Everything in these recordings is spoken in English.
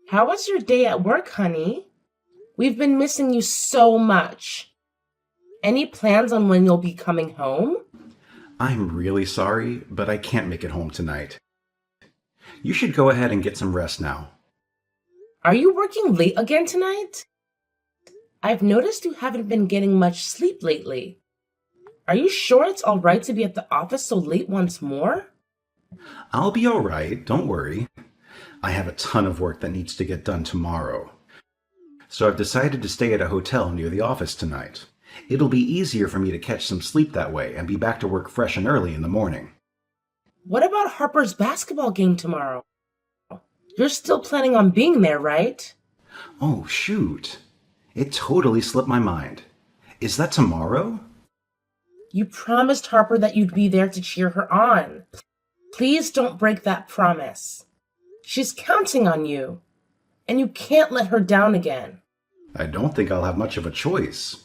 How was your day at work, honey? We've been missing you so much. Any plans on when you'll be coming home? I'm really sorry, but I can't make it home tonight. You should go ahead and get some rest now. Are you working late again tonight? I've noticed you haven't been getting much sleep lately. Are you sure it's all right to be at the office so late once more? I'll be all right, don't worry. I have a ton of work that needs to get done tomorrow. So I've decided to stay at a hotel near the office tonight. It'll be easier for me to catch some sleep that way and be back to work fresh and early in the morning. What about Harper's basketball game tomorrow? You're still planning on being there, right? Oh, shoot. It totally slipped my mind. Is that tomorrow? You promised Harper that you'd be there to cheer her on. Please don't break that promise. She's counting on you, and you can't let her down again. I don't think I'll have much of a choice.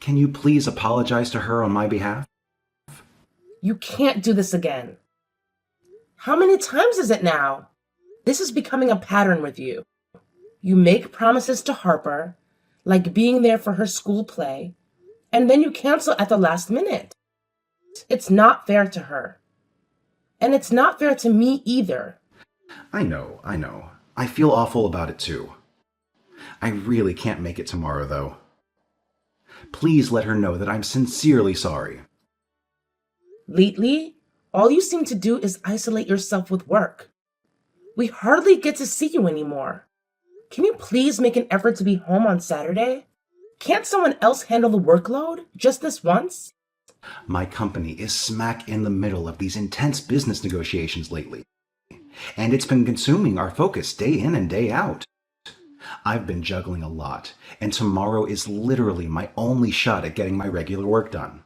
Can you please apologize to her on my behalf? You can't do this again. How many times is it now? This is becoming a pattern with you. You make promises to Harper, like being there for her school play, and then you cancel at the last minute. It's not fair to her. And it's not fair to me either. I know. I feel awful about it too. I really can't make it tomorrow, though. Please let her know that I'm sincerely sorry. Lately, all you seem to do is isolate yourself with work. We hardly get to see you anymore. Can you please make an effort to be home on Saturday? Can't someone else handle the workload just this once? My company is smack in the middle of these intense business negotiations lately, and it's been consuming our focus day in and day out. I've been juggling a lot, and tomorrow is literally my only shot at getting my regular work done.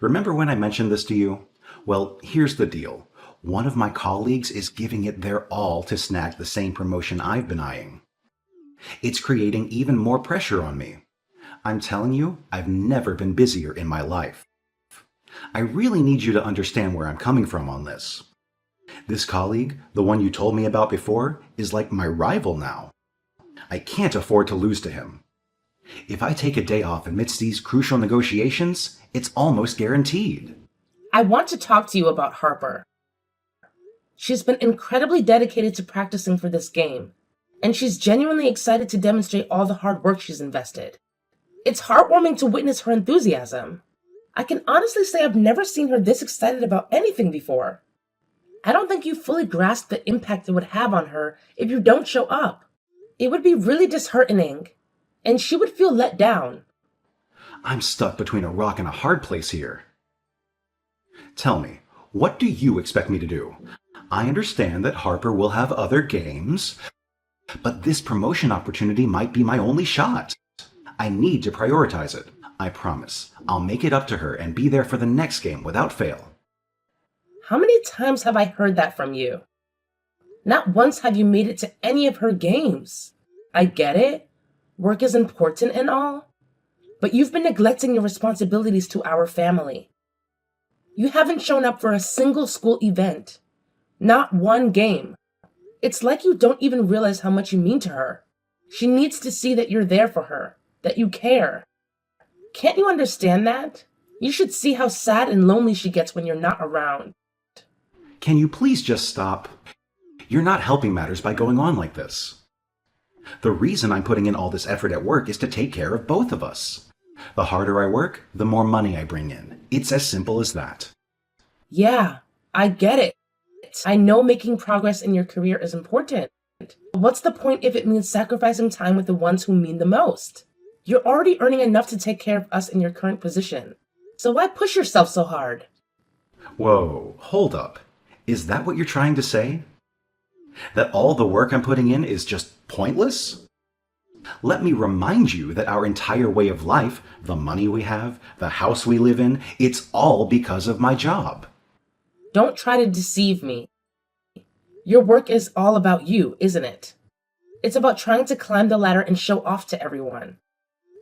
Remember when I mentioned this to you? Well, here's the deal. One of my colleagues is giving it their all to snag the same promotion I've been eyeing. It's creating even more pressure on me. I'm telling you, I've never been busier in my life. I really need you to understand where I'm coming from on this. This colleague, the one you told me about before, is like my rival now. I can't afford to lose to him. If I take a day off amidst these crucial negotiations, it's almost guaranteed. I want to talk to you about Harper. She's been incredibly dedicated to practicing for this game, and she's genuinely excited to demonstrate all the hard work she's invested. It's heartwarming to witness her enthusiasm. I can honestly say I've never seen her this excited about anything before. I don't think you fully grasp the impact it would have on her if you don't show up. It would be really disheartening, and she would feel let down. I'm stuck between a rock and a hard place here. Tell me, what do you expect me to do? I understand that Harper will have other games, but this promotion opportunity might be my only shot. I need to prioritize it. I promise. I'll make it up to her and be there for the next game without fail. How many times have I heard that from you? Not once have you made it to any of her games. I get it. Work is important and all. But you've been neglecting your responsibilities to our family. You haven't shown up for a single school event. Not one game. It's like you don't even realize how much you mean to her. She needs to see that you're there for her, that you care. Can't you understand that? You should see how sad and lonely she gets when you're not around. Can you please just stop? You're not helping matters by going on like this. The reason I'm putting in all this effort at work is to take care of both of us. The harder I work, the more money I bring in. It's as simple as that. Yeah, I get it. I know making progress in your career is important. What's the point if it means sacrificing time with the ones who mean the most? You're already earning enough to take care of us in your current position. So why push yourself so hard? Whoa, hold up. Is that what you're trying to say? That all the work I'm putting in is just pointless? Let me remind you that our entire way of life, the money we have, the house we live in, it's all because of my job. Don't try to deceive me. Your work is all about you, isn't it? It's about trying to climb the ladder and show off to everyone.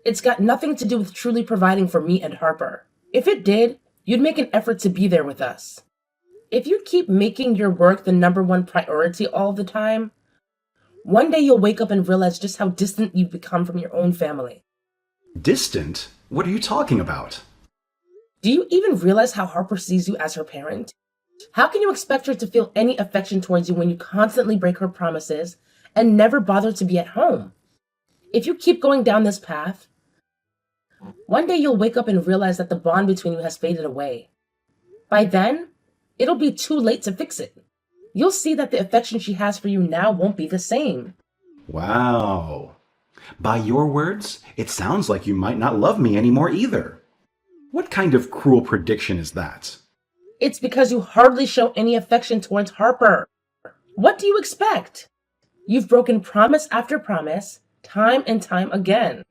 It's got nothing to do with truly providing for me and Harper. If it did, you'd make an effort to be there with us. If you keep making your work the number one priority all the time, One day you'll wake up and realize just how distant you've become from your own family. Distant? What are you talking about? Do you even realize how Harper sees you as her parent? How can you expect her to feel any affection towards you when you constantly break her promises and never bother to be at home? If you keep going down this path, one day you'll wake up and realize that the bond between you has faded away. By then, it'll be too late to fix it. You'll see that the affection she has for you now won't be the same. Wow. By your words, it sounds like you might not love me anymore either. What kind of cruel prediction is that? It's because you hardly show any affection towards Harper. What do you expect? You've broken promise after promise, time and time again.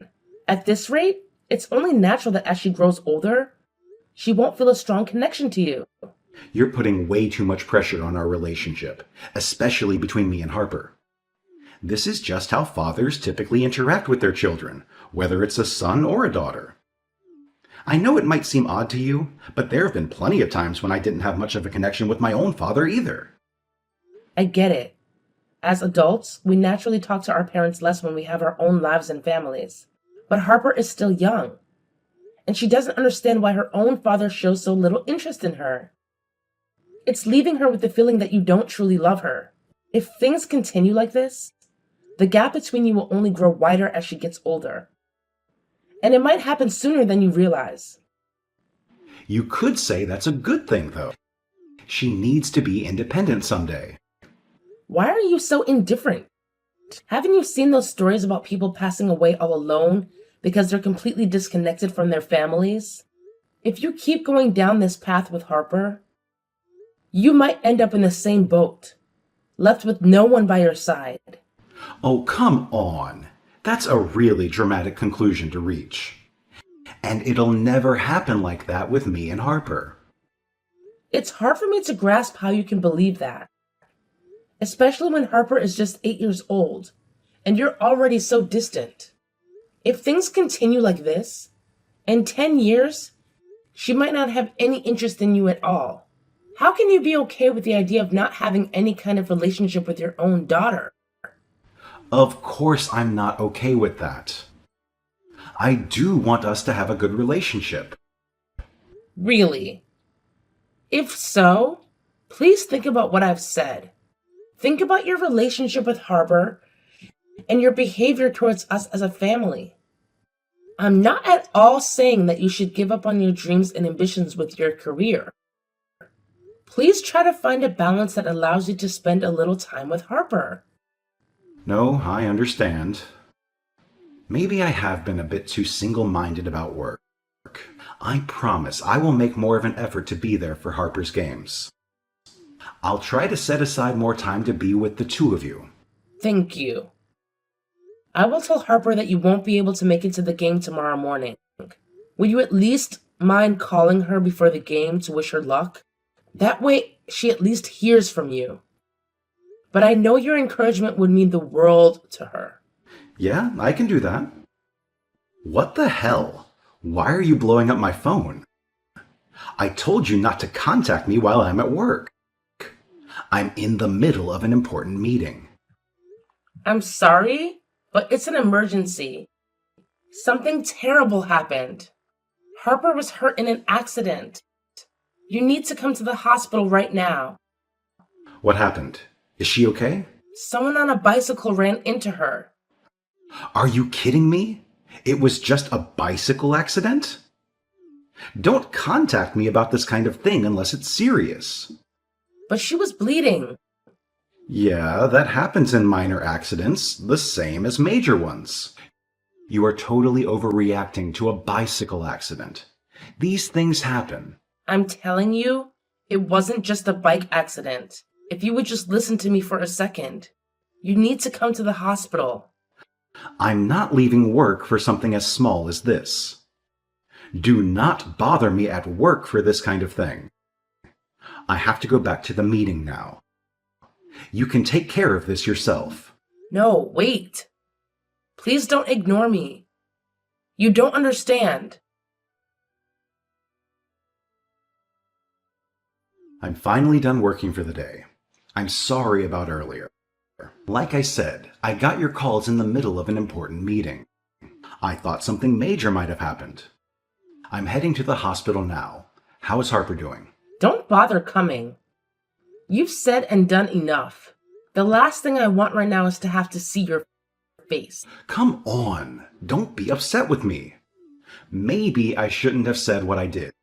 At this rate, it's only natural that as she grows older, she won't feel a strong connection to you. You're putting way too much pressure on our relationship, especially between me and Harper. This is just how fathers typically interact with their children, whether it's a son or a daughter. I know it might seem odd to you, but there have been plenty of times when I didn't have much of a connection with my own father either. I get it. As adults, we naturally talk to our parents less when we have our own lives and families. But Harper is still young, and she doesn't understand why her own father shows so little interest in her. It's leaving her with the feeling that you don't truly love her. If things continue like this, the gap between you will only grow wider as she gets older. And it might happen sooner than you realize. You could say that's a good thing, though. She needs to be independent someday. Why are you so indifferent? Haven't you seen those stories about people passing away all alone because they're completely disconnected from their families? If you keep going down this path with Harper, you might end up in the same boat, left with no one by your side. Oh, come on. That's a really dramatic conclusion to reach. And it'll never happen like that with me and Harper. It's hard for me to grasp how you can believe that, especially when Harper is just 8 years old and you're already so distant. If things continue like this, in 10 years, she might not have any interest in you at all. How can you be okay with the idea of not having any kind of relationship with your own daughter? Of course I'm not okay with that. I do want us to have a good relationship. Really? If so, please think about what I've said. Think about your relationship with Harper and your behavior towards us as a family. I'm not at all saying that you should give up on your dreams and ambitions with your career. Please try to find a balance that allows you to spend a little time with Harper. No, I understand. Maybe I have been a bit too single-minded about work. I promise I will make more of an effort to be there for Harper's games. I'll try to set aside more time to be with the two of you. Thank you. I will tell Harper that you won't be able to make it to the game tomorrow morning. Will you at least mind calling her before the game to wish her luck? That way, she at least hears from you. But I know your encouragement would mean the world to her. Yeah, I can do that. What the hell? Why are you blowing up my phone? I told you not to contact me while I'm at work. I'm in the middle of an important meeting. I'm sorry, but it's an emergency. Something terrible happened. Harper was hurt in an accident. You need to come to the hospital right now. What happened? Is she okay? Someone on a bicycle ran into her. Are you kidding me? It was just a bicycle accident? Don't contact me about this kind of thing unless it's serious. But she was bleeding. Yeah, that happens in minor accidents, the same as major ones. You are totally overreacting to a bicycle accident. These things happen. I'm telling you, it wasn't just a bike accident. If you would just listen to me for a second, you need to come to the hospital. I'm not leaving work for something as small as this. Do not bother me at work for this kind of thing. I have to go back to the meeting now. You can take care of this yourself. No, wait. Please don't ignore me. You don't understand. I'm finally done working for the day. I'm sorry about earlier. Like I said, I got your calls in the middle of an important meeting. I thought something major might have happened. I'm heading to the hospital now. How is Harper doing? Don't bother coming. You've said and done enough. The last thing I want right now is to have to see your face. Come on, don't be upset with me. Maybe I shouldn't have said what I did,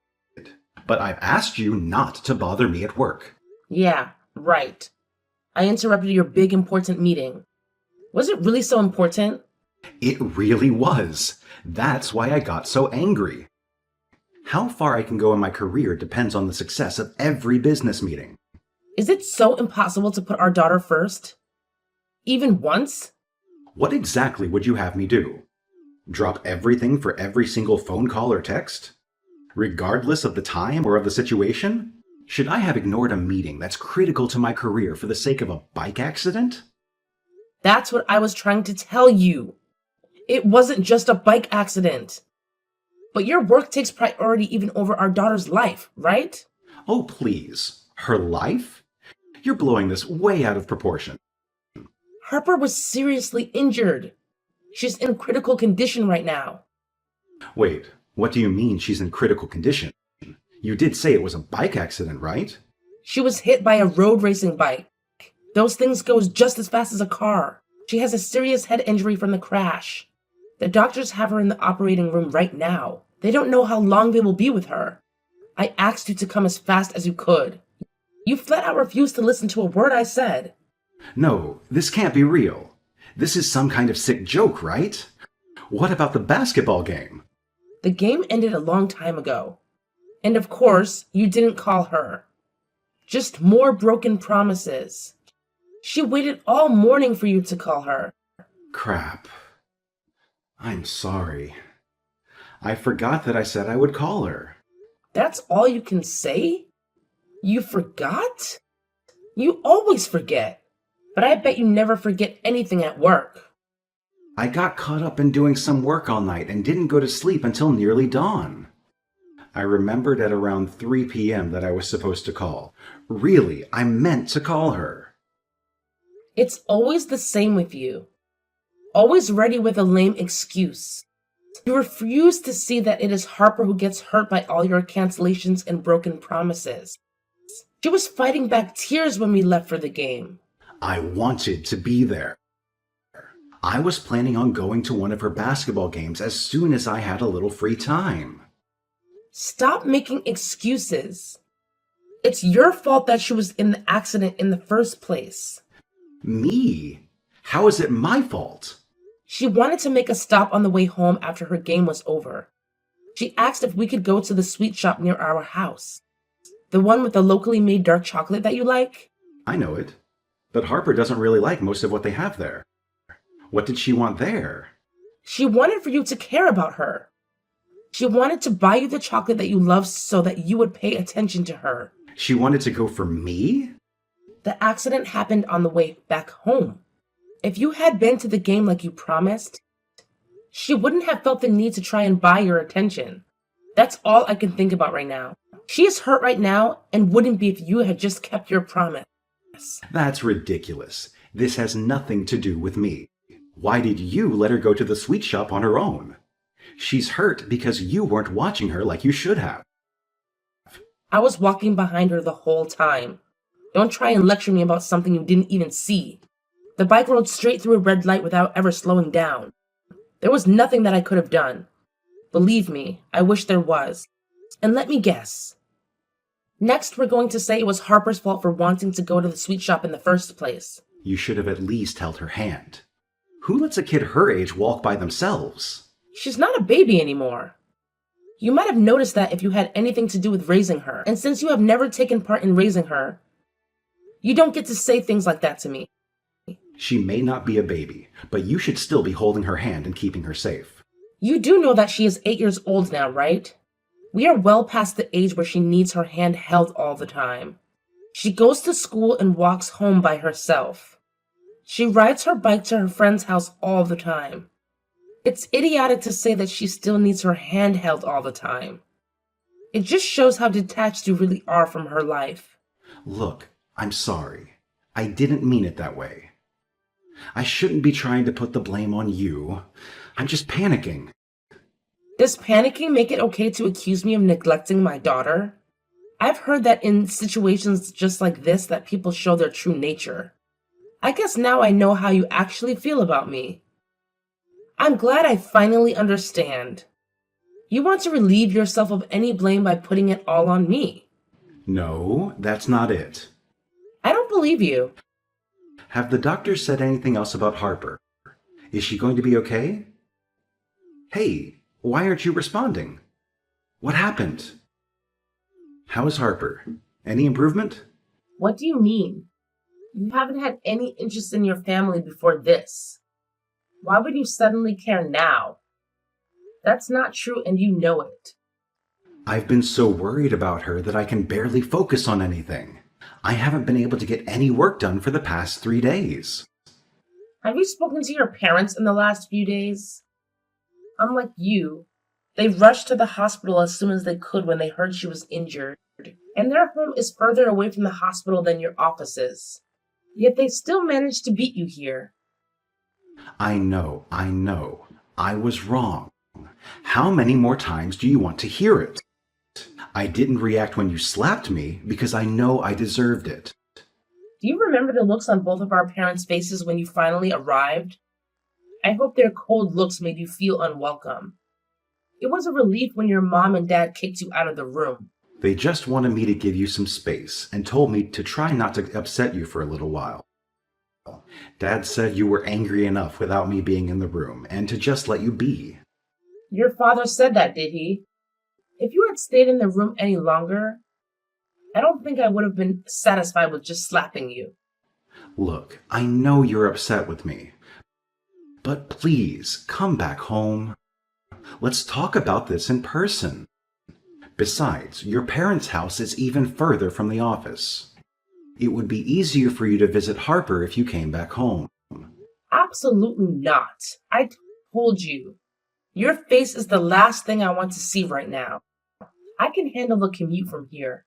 but I've asked you not to bother me at work. Yeah, right. I interrupted your big important meeting. Was it really so important? It really was. That's why I got so angry. How far I can go in my career depends on the success of every business meeting. Is it so impossible to put our daughter first? Even once? What exactly would you have me do? Drop everything for every single phone call or text? Regardless of the time or of the situation? Should I have ignored a meeting that's critical to my career for the sake of a bike accident? That's what I was trying to tell you. It wasn't just a bike accident. But your work takes priority even over our daughter's life, right? Oh, please. Her life? You're blowing this way out of proportion. Harper was seriously injured. She's in critical condition right now. Wait, what do you mean she's in critical condition? You did say it was a bike accident, right? She was hit by a road racing bike. Those things go just as fast as a car. She has a serious head injury from the crash. The doctors have her in the operating room right now. They don't know how long they will be with her. I asked you to come as fast as you could. You flat out refused to listen to a word I said. No, this can't be real. This is some kind of sick joke, right? What about the basketball game? The game ended a long time ago. And of course, you didn't call her. Just more broken promises. She waited all morning for you to call her. Crap. I'm sorry. I forgot that I said I would call her. That's all you can say? You forgot? You always forget. But I bet you never forget anything at work. I got caught up in doing some work all night and didn't go to sleep until nearly dawn. I remembered at around 3 p.m. that I was supposed to call. Really, I meant to call her. It's always the same with you. Always ready with a lame excuse. You refuse to see that it is Harper who gets hurt by all your cancellations and broken promises. She was fighting back tears when we left for the game. I wanted to be there. I was planning on going to one of her basketball games as soon as I had a little free time. Stop making excuses. It's your fault that she was in the accident in the first place. Me? How is it my fault? She wanted to make a stop on the way home after her game was over. She asked if we could go to the sweet shop near our house. The one with the locally made dark chocolate that you like? I know it. But Harper doesn't really like most of what they have there. What did she want there? She wanted for you to care about her. She wanted to buy you the chocolate that you love so that you would pay attention to her. She wanted to go for me? The accident happened on the way back home. If you had been to the game like you promised, she wouldn't have felt the need to try and buy your attention. That's all I can think about right now. She is hurt right now and wouldn't be if you had just kept your promise. That's ridiculous. This has nothing to do with me. Why did you let her go to the sweet shop on her own? She's hurt because you weren't watching her like you should have. I was walking behind her the whole time. Don't try and lecture me about something you didn't even see. The bike rode straight through a red light without ever slowing down. There was nothing that I could have done. Believe me, I wish there was. And let me guess. Next, we're going to say it was Harper's fault for wanting to go to the sweet shop in the first place. You should have at least held her hand. Who lets a kid her age walk by themselves? She's not a baby anymore. You might have noticed that if you had anything to do with raising her. And since you have never taken part in raising her, you don't get to say things like that to me. She may not be a baby, but you should still be holding her hand and keeping her safe. You do know that she is 8 years old now, right? We are well past the age where she needs her hand held all the time. She goes to school and walks home by herself. She rides her bike to her friend's house all the time. It's idiotic to say that she still needs her hand held all the time. It just shows how detached you really are from her life. Look, I'm sorry. I didn't mean it that way. I shouldn't be trying to put the blame on you. I'm just panicking. Does panicking make it okay to accuse me of neglecting my daughter? I've heard that in situations just like this that people show their true nature. I guess now I know how you actually feel about me. I'm glad I finally understand. You want to relieve yourself of any blame by putting it all on me. No, that's not it. I don't believe you. Have the doctors said anything else about Harper? Is she going to be okay? Hey, why aren't you responding? What happened? How is Harper? Any improvement? What do you mean? You haven't had any interest in your family before this. Why would you suddenly care now? That's not true and you know it. I've been so worried about her that I can barely focus on anything. I haven't been able to get any work done for the past 3 days. Have you spoken to your parents in the last few days? Unlike you, they rushed to the hospital as soon as they could when they heard she was injured, and their home is further away from the hospital than your office is. Yet they still managed to beat you here. I know. I was wrong. How many more times do you want to hear it? I didn't react when you slapped me because I know I deserved it. Do you remember the looks on both of our parents' faces when you finally arrived? I hope their cold looks made you feel unwelcome. It was a relief when your mom and dad kicked you out of the room. They just wanted me to give you some space and told me to try not to upset you for a little while. Dad said you were angry enough without me being in the room and to just let you be. Your father said that, did he? If you had stayed in the room any longer, I don't think I would have been satisfied with just slapping you. Look, I know you're upset with me, but please come back home. Let's talk about this in person. Besides, your parents' house is even further from the office. It would be easier for you to visit Harper if you came back home. Absolutely not. I told you. Your face is the last thing I want to see right now. I can handle the commute from here.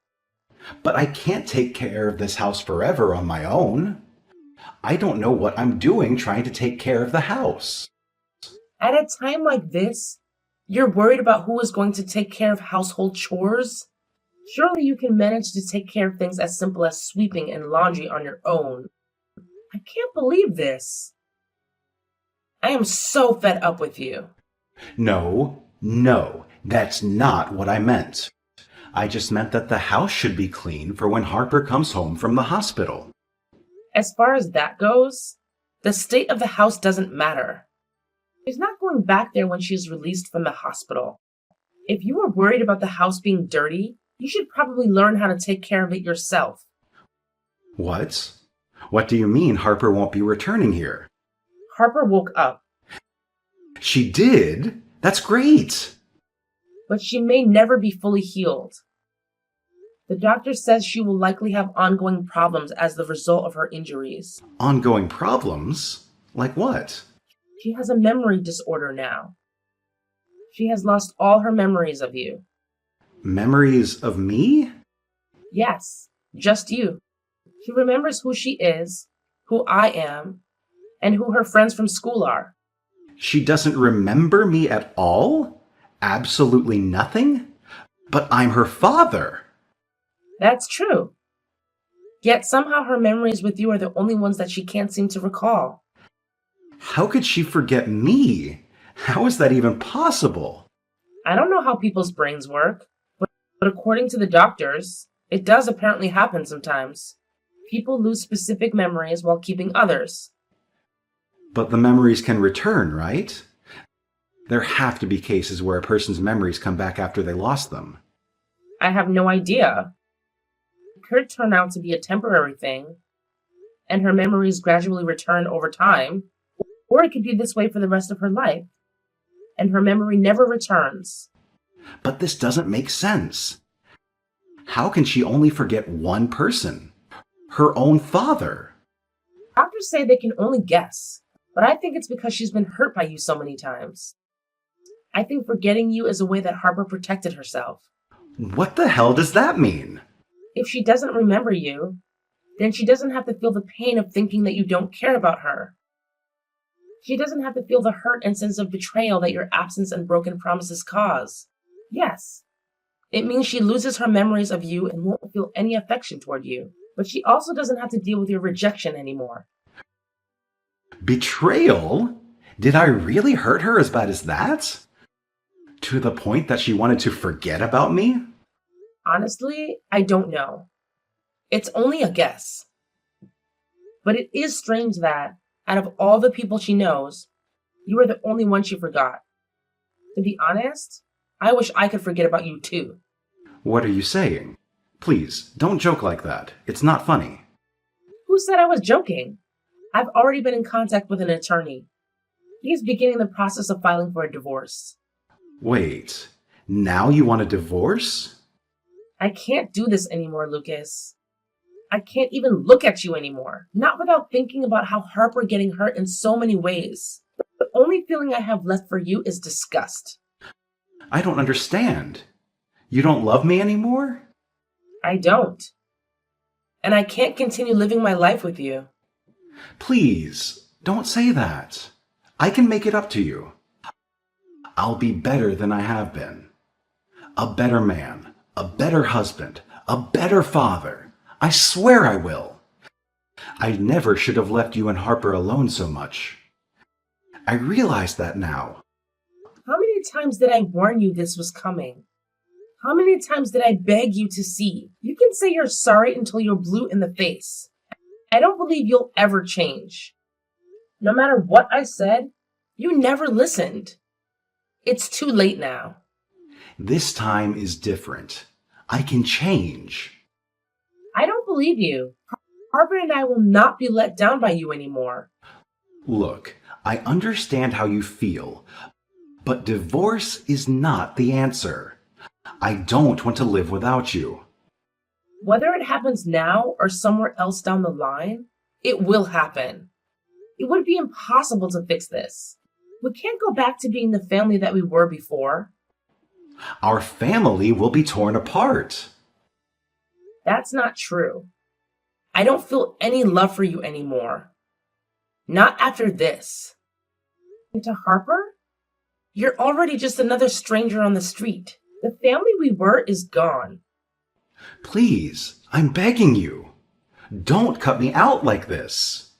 But I can't take care of this house forever on my own. I don't know what I'm doing trying to take care of the house. At a time like this, you're worried about who is going to take care of household chores? Surely you can manage to take care of things as simple as sweeping and laundry on your own. I can't believe this. I am so fed up with you. No, that's not what I meant. I just meant that the house should be clean for when Harper comes home from the hospital. As far as that goes, the state of the house doesn't matter. She's not going back there when she is released from the hospital. If you are worried about the house being dirty, you should probably learn how to take care of it yourself. What? What do you mean Harper won't be returning here? Harper woke up, She did? That's great! but she may never be fully healed. The doctor says she will likely have ongoing problems as the result of her injuries. Ongoing problems? Like what? She has a memory disorder now. She has lost all her memories of you. Memories of me? Yes, just you. She remembers who she is, who I am, and who her friends from school are. She doesn't remember me at all? Absolutely nothing? But I'm her father! That's true. Yet somehow her memories with you are the only ones that she can't seem to recall. How could she forget me? How is that even possible? I don't know how people's brains work, but according to the doctors, it does apparently happen sometimes. People lose specific memories while keeping others. But the memories can return, right? There have to be cases where a person's memories come back after they lost them. I have no idea. It could turn out to be a temporary thing, and her memories gradually return over time, or it could be this way for the rest of her life, and her memory never returns. But this doesn't make sense. How can she only forget one person? Her own father? Doctors say they can only guess, but I think it's because she's been hurt by you so many times. I think forgetting you is a way that Harper protected herself. What the hell does that mean? If she doesn't remember you, then she doesn't have to feel the pain of thinking that you don't care about her. She doesn't have to feel the hurt and sense of betrayal that your absence and broken promises cause. Yes, it means she loses her memories of you and won't feel any affection toward you. But she also doesn't have to deal with your rejection anymore. Betrayal? Did I really hurt her as bad as that? To the point that she wanted to forget about me? Honestly, I don't know. It's only a guess. But it is strange that, out of all the people she knows, you are the only one she forgot. To be honest, I wish I could forget about you too. What are you saying? Please, don't joke like that. It's not funny. Who said I was joking? I've already been in contact with an attorney. He is beginning the process of filing for a divorce. Wait, now you want a divorce? I can't do this anymore, Lucas. I can't even look at you anymore. Not without thinking about how Harper getting hurt in so many ways. The only feeling I have left for you is disgust. I don't understand. You don't love me anymore? I don't. And I can't continue living my life with you. Please, don't say that. I can make it up to you. I'll be better than I have been. A better man, a better husband, a better father. I swear I will. I never should have left you and Harper alone so much. I realize that now. How many times did I warn you this was coming? How many times did I beg you to see? You can say you're sorry until you're blue in the face. I don't believe you'll ever change. No matter what I said, you never listened. It's too late now. This time is different. I can change. I don't believe you. Harper and I will not be let down by you anymore. Look, I understand how you feel, but divorce is not the answer. I don't want to live without you. Whether it happens now or somewhere else down the line, it will happen. It would be impossible to fix this. We can't go back to being the family that we were before. Our family will be torn apart. That's not true. I don't feel any love for you anymore. Not after this. And to Harper, you're already just another stranger on the street. The family we were is gone. Please, I'm begging you. Don't cut me out like this.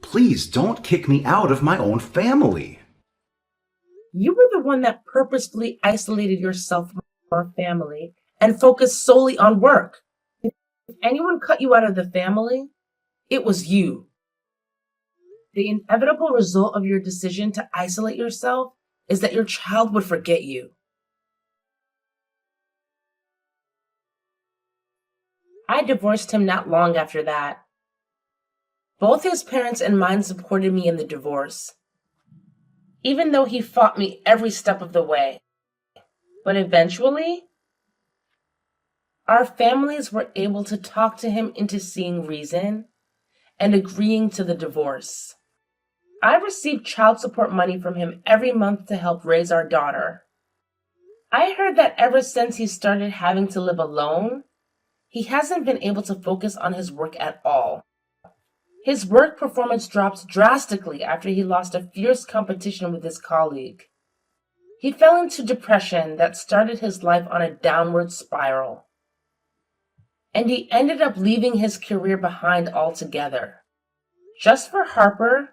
Please don't kick me out of my own family. You were the one that purposefully isolated yourself from our family and focused solely on work. If anyone cut you out of the family, it was you. The inevitable result of your decision to isolate yourself is that your child would forget you. I divorced him not long after that. Both his parents and mine supported me in the divorce, even though he fought me every step of the way. But eventually, our families were able to talk to him into seeing reason and agreeing to the divorce. I received child support money from him every month to help raise our daughter. I heard that ever since he started having to live alone, he hasn't been able to focus on his work at all. His work performance dropped drastically after he lost a fierce competition with his colleague. He fell into depression that started his life on a downward spiral. And he ended up leaving his career behind altogether. Just for Harper,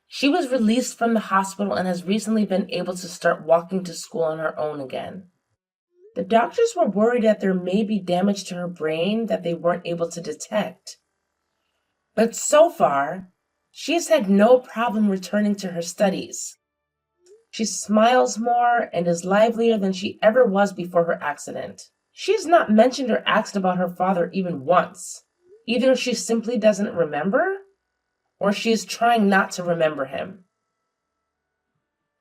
she was released from the hospital and has recently been able to start walking to school on her own again. The doctors were worried that there may be damage to her brain that they weren't able to detect. But so far, she has had no problem returning to her studies. She smiles more and is livelier than she ever was before her accident. She has not mentioned or asked about her father even once. Either she simply doesn't remember, or she is trying not to remember him.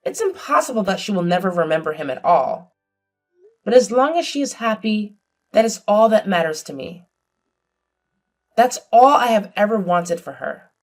It's impossible that she will never remember him at all. But as long as she is happy, that is all that matters to me. That's all I have ever wanted for her.